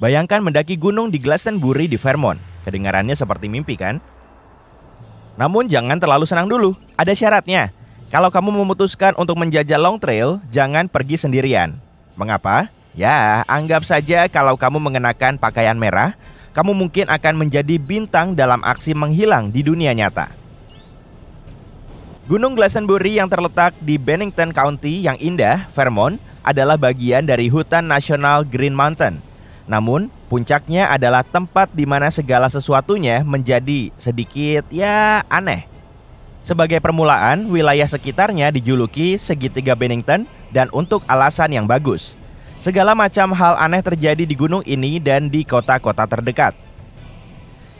Bayangkan mendaki gunung di Glastonbury di Vermont. Kedengarannya seperti mimpi kan? Namun jangan terlalu senang dulu, ada syaratnya. Kalau kamu memutuskan untuk menjajal long trail, jangan pergi sendirian. Mengapa? Ya, anggap saja kalau kamu mengenakan pakaian merah, kamu mungkin akan menjadi bintang dalam aksi menghilang di dunia nyata. Gunung Glastonbury yang terletak di Bennington County yang indah, Vermont, adalah bagian dari hutan nasional Green Mountain. Namun, puncaknya adalah tempat di mana segala sesuatunya menjadi sedikit aneh. Sebagai permulaan, wilayah sekitarnya dijuluki segitiga Bennington dan untuk alasan yang bagus. Segala macam hal aneh terjadi di gunung ini dan di kota-kota terdekat.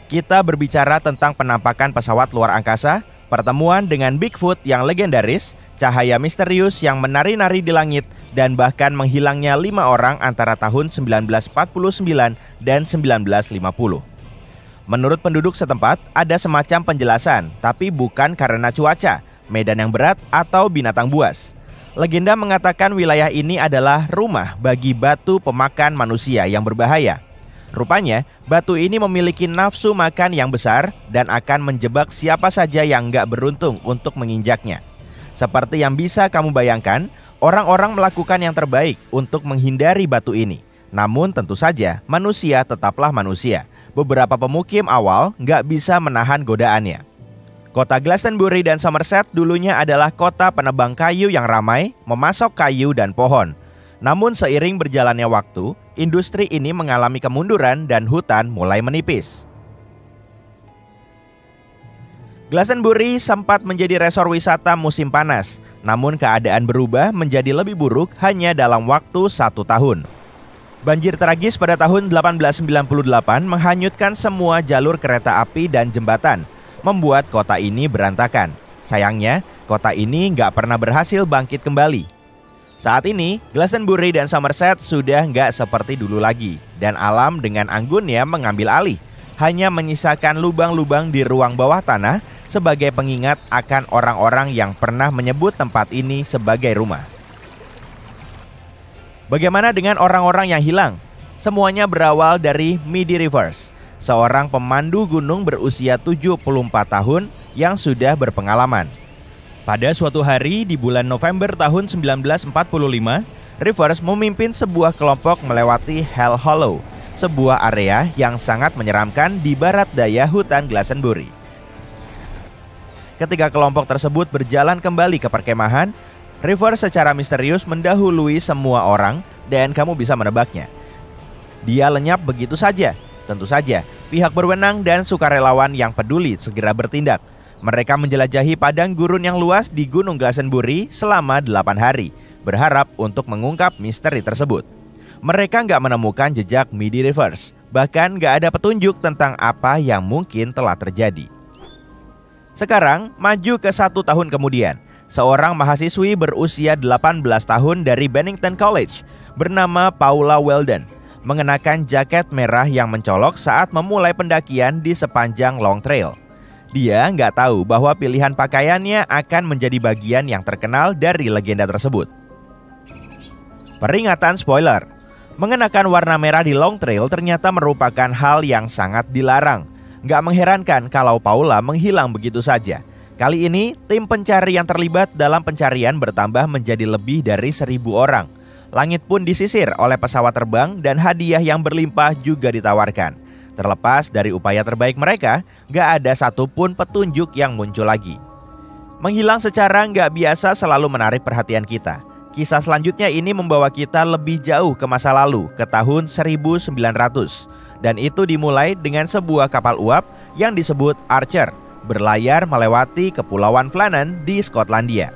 Kita berbicara tentang penampakan pesawat luar angkasa, pertemuan dengan Bigfoot yang legendaris, cahaya misterius yang menari-nari di langit, dan bahkan menghilangnya 5 orang antara tahun 1949 dan 1950. Menurut penduduk setempat, ada semacam penjelasan, tapi bukan karena cuaca, medan yang berat, atau binatang buas. Legenda mengatakan wilayah ini adalah rumah bagi batu pemakan manusia yang berbahaya. Rupanya, batu ini memiliki nafsu makan yang besar dan akan menjebak siapa saja yang gak beruntung untuk menginjaknya. Seperti yang bisa kamu bayangkan, orang-orang melakukan yang terbaik untuk menghindari batu ini. Namun tentu saja, manusia tetaplah manusia. Beberapa pemukim awal nggak bisa menahan godaannya. Kota Glastonbury dan Somerset dulunya adalah kota penebang kayu yang ramai, memasok kayu dan pohon. Namun seiring berjalannya waktu, industri ini mengalami kemunduran dan hutan mulai menipis. Glastonbury sempat menjadi resor wisata musim panas, namun keadaan berubah menjadi lebih buruk hanya dalam waktu 1 tahun. Banjir tragis pada tahun 1898 menghanyutkan semua jalur kereta api dan jembatan, membuat kota ini berantakan. Sayangnya, kota ini nggak pernah berhasil bangkit kembali. Saat ini, Glastonbury dan Somerset sudah nggak seperti dulu lagi, dan alam dengan anggunnya mengambil alih, hanya menyisakan lubang-lubang di ruang bawah tanah sebagai pengingat akan orang-orang yang pernah menyebut tempat ini sebagai rumah. Bagaimana dengan orang-orang yang hilang? Semuanya berawal dari Midi Rivers, seorang pemandu gunung berusia 74 tahun yang sudah berpengalaman. Pada suatu hari di bulan November tahun 1945, Rivers memimpin sebuah kelompok melewati Hell Hollow, sebuah area yang sangat menyeramkan di barat daya hutan Glastonbury. Ketika kelompok tersebut berjalan kembali ke perkemahan, Rivers secara misterius mendahului semua orang dan kamu bisa menebaknya. Dia lenyap begitu saja. Tentu saja, pihak berwenang dan sukarelawan yang peduli segera bertindak. Mereka menjelajahi padang gurun yang luas di Gunung Glastonbury selama 8 hari, berharap untuk mengungkap misteri tersebut. Mereka nggak menemukan jejak Midi Rivers, bahkan nggak ada petunjuk tentang apa yang mungkin telah terjadi. Sekarang, maju ke 1 tahun kemudian. Seorang mahasiswi berusia 18 tahun dari Bennington College bernama Paula Weldon mengenakan jaket merah yang mencolok saat memulai pendakian di sepanjang Long Trail. Dia nggak tahu bahwa pilihan pakaiannya akan menjadi bagian yang terkenal dari legenda tersebut. Peringatan spoiler, mengenakan warna merah di Long Trail ternyata merupakan hal yang sangat dilarang. Nggak mengherankan kalau Paula menghilang begitu saja. Kali ini, tim pencari yang terlibat dalam pencarian bertambah menjadi lebih dari 1.000 orang. Langit pun disisir oleh pesawat terbang dan hadiah yang berlimpah juga ditawarkan. Terlepas dari upaya terbaik mereka, gak ada satupun petunjuk yang muncul lagi. Menghilang secara gak biasa selalu menarik perhatian kita. Kisah selanjutnya ini membawa kita lebih jauh ke masa lalu, ke tahun 1900. Dan itu dimulai dengan sebuah kapal uap yang disebut Archer, berlayar melewati Kepulauan Flannan di Skotlandia.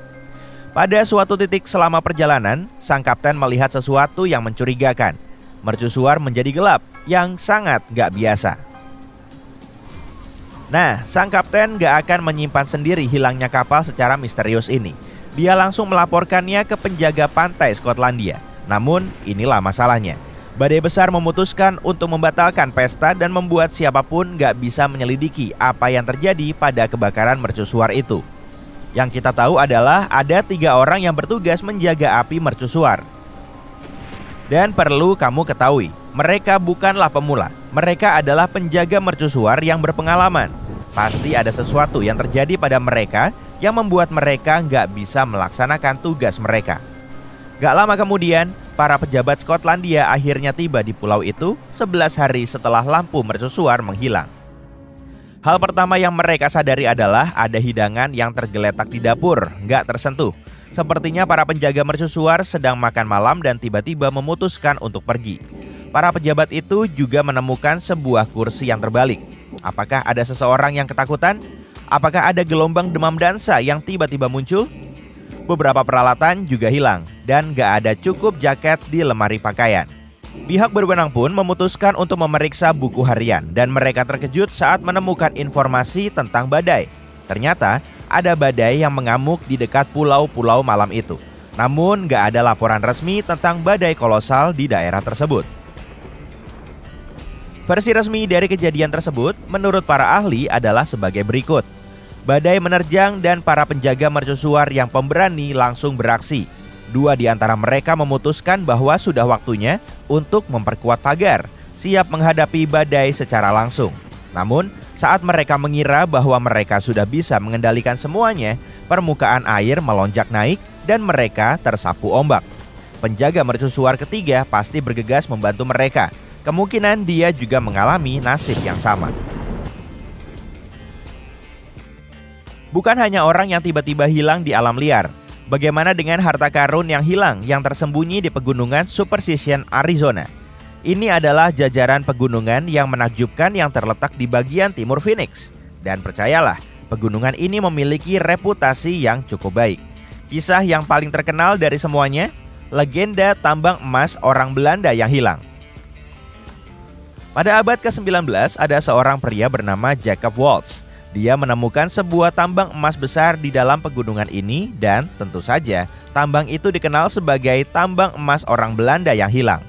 Pada suatu titik selama perjalanan, sang kapten melihat sesuatu yang mencurigakan. Mercusuar menjadi gelap, yang sangat gak biasa. Nah, sang kapten gak akan menyimpan sendiri hilangnya kapal secara misterius ini. Dia langsung melaporkannya ke penjaga pantai Skotlandia. Namun, inilah masalahnya. Badai besar memutuskan untuk membatalkan pesta dan membuat siapapun gak bisa menyelidiki apa yang terjadi pada kebakaran mercusuar itu. Yang kita tahu adalah ada 3 orang yang bertugas menjaga api mercusuar. Dan perlu kamu ketahui, mereka bukanlah pemula. Mereka adalah penjaga mercusuar yang berpengalaman. Pasti ada sesuatu yang terjadi pada mereka yang membuat mereka nggak bisa melaksanakan tugas mereka. Gak lama kemudian, para pejabat Skotlandia akhirnya tiba di pulau itu 11 hari setelah lampu mercusuar menghilang. Hal pertama yang mereka sadari adalah ada hidangan yang tergeletak di dapur, nggak tersentuh. Sepertinya para penjaga mercusuar sedang makan malam dan tiba-tiba memutuskan untuk pergi. Para pejabat itu juga menemukan sebuah kursi yang terbalik. Apakah ada seseorang yang ketakutan? Apakah ada gelombang demam dansa yang tiba-tiba muncul? Beberapa peralatan juga hilang dan gak ada cukup jaket di lemari pakaian. Pihak berwenang pun memutuskan untuk memeriksa buku harian dan mereka terkejut saat menemukan informasi tentang badai. Ternyata ada badai yang mengamuk di dekat pulau-pulau malam itu. Namun gak ada laporan resmi tentang badai kolosal di daerah tersebut. Versi resmi dari kejadian tersebut menurut para ahli adalah sebagai berikut. Badai menerjang dan para penjaga mercusuar yang pemberani langsung beraksi. 2 di antara mereka memutuskan bahwa sudah waktunya untuk memperkuat pagar, siap menghadapi badai secara langsung. Namun, saat mereka mengira bahwa mereka sudah bisa mengendalikan semuanya, permukaan air melonjak naik dan mereka tersapu ombak. Penjaga mercusuar ketiga pasti bergegas membantu mereka. Kemungkinan dia juga mengalami nasib yang sama. Bukan hanya orang yang tiba-tiba hilang di alam liar. Bagaimana dengan harta karun yang hilang yang tersembunyi di pegunungan Superstition, Arizona? Ini adalah jajaran pegunungan yang menakjubkan yang terletak di bagian timur Phoenix. Dan percayalah, pegunungan ini memiliki reputasi yang cukup baik. Kisah yang paling terkenal dari semuanya, legenda tambang emas orang Belanda yang hilang. Pada abad ke-19 ada seorang pria bernama Jacob Waltz. Dia menemukan sebuah tambang emas besar di dalam pegunungan ini dan tentu saja tambang itu dikenal sebagai tambang emas orang Belanda yang hilang.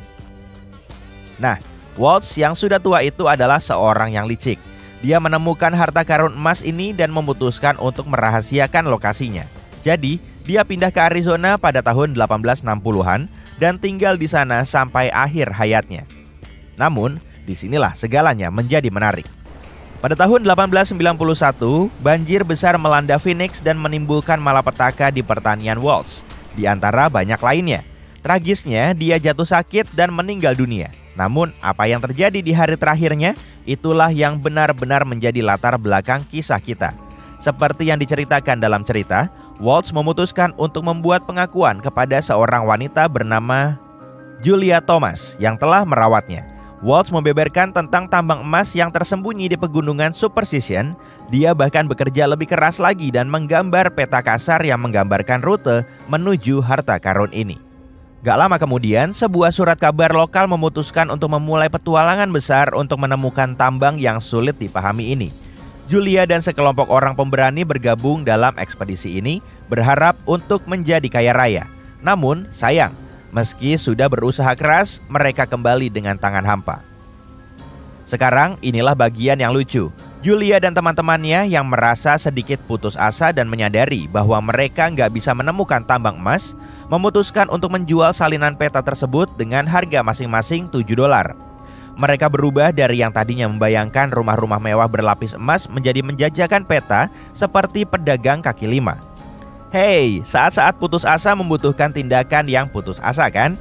Nah, Waltz yang sudah tua itu adalah seorang yang licik. Dia menemukan harta karun emas ini dan memutuskan untuk merahasiakan lokasinya. Jadi, dia pindah ke Arizona pada tahun 1860-an dan tinggal di sana sampai akhir hayatnya. Namun, disinilah segalanya menjadi menarik. Pada tahun 1891, banjir besar melanda Phoenix dan menimbulkan malapetaka di pertanian Waltz. Di antara banyak lainnya, tragisnya dia jatuh sakit dan meninggal dunia. Namun, apa yang terjadi di hari terakhirnya, itulah yang benar-benar menjadi latar belakang kisah kita. Seperti yang diceritakan dalam cerita, Waltz memutuskan untuk membuat pengakuan kepada seorang wanita bernama Julia Thomas yang telah merawatnya. Waltz membeberkan tentang tambang emas yang tersembunyi di pegunungan Superstition. Dia bahkan bekerja lebih keras lagi dan menggambar peta kasar yang menggambarkan rute menuju harta karun ini. Gak lama kemudian, sebuah surat kabar lokal memutuskan untuk memulai petualangan besar untuk menemukan tambang yang sulit dipahami ini. Julia dan sekelompok orang pemberani bergabung dalam ekspedisi ini, berharap untuk menjadi kaya raya. Namun, sayang, meski sudah berusaha keras, mereka kembali dengan tangan hampa. Sekarang inilah bagian yang lucu. Julia dan teman-temannya yang merasa sedikit putus asa dan menyadari bahwa mereka nggak bisa menemukan tambang emas, memutuskan untuk menjual salinan peta tersebut dengan harga masing-masing $7. Mereka berubah dari yang tadinya membayangkan rumah-rumah mewah berlapis emas menjadi menjajakan peta seperti pedagang kaki lima. Hey, saat-saat putus asa membutuhkan tindakan yang putus asa kan?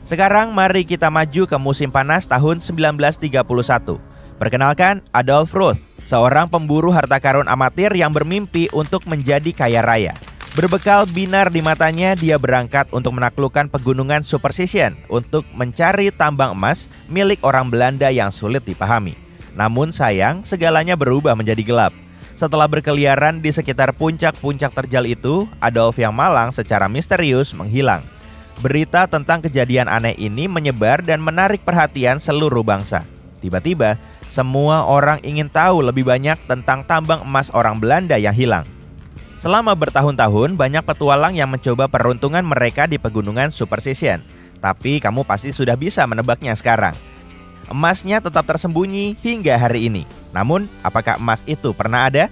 Sekarang mari kita maju ke musim panas tahun 1931. Perkenalkan Adolf Ruth, seorang pemburu harta karun amatir yang bermimpi untuk menjadi kaya raya. Berbekal binar di matanya, dia berangkat untuk menaklukkan pegunungan Superstition untuk mencari tambang emas milik orang Belanda yang sulit dipahami. Namun sayang, segalanya berubah menjadi gelap. Setelah berkeliaran di sekitar puncak-puncak terjal itu, Adolf yang malang secara misterius menghilang. Berita tentang kejadian aneh ini menyebar dan menarik perhatian seluruh bangsa. Tiba-tiba, semua orang ingin tahu lebih banyak tentang tambang emas orang Belanda yang hilang. Selama bertahun-tahun, banyak petualang yang mencoba peruntungan mereka di pegunungan Superstition. Tapi kamu pasti sudah bisa menebaknya sekarang. Emasnya tetap tersembunyi hingga hari ini. Namun, apakah emas itu pernah ada?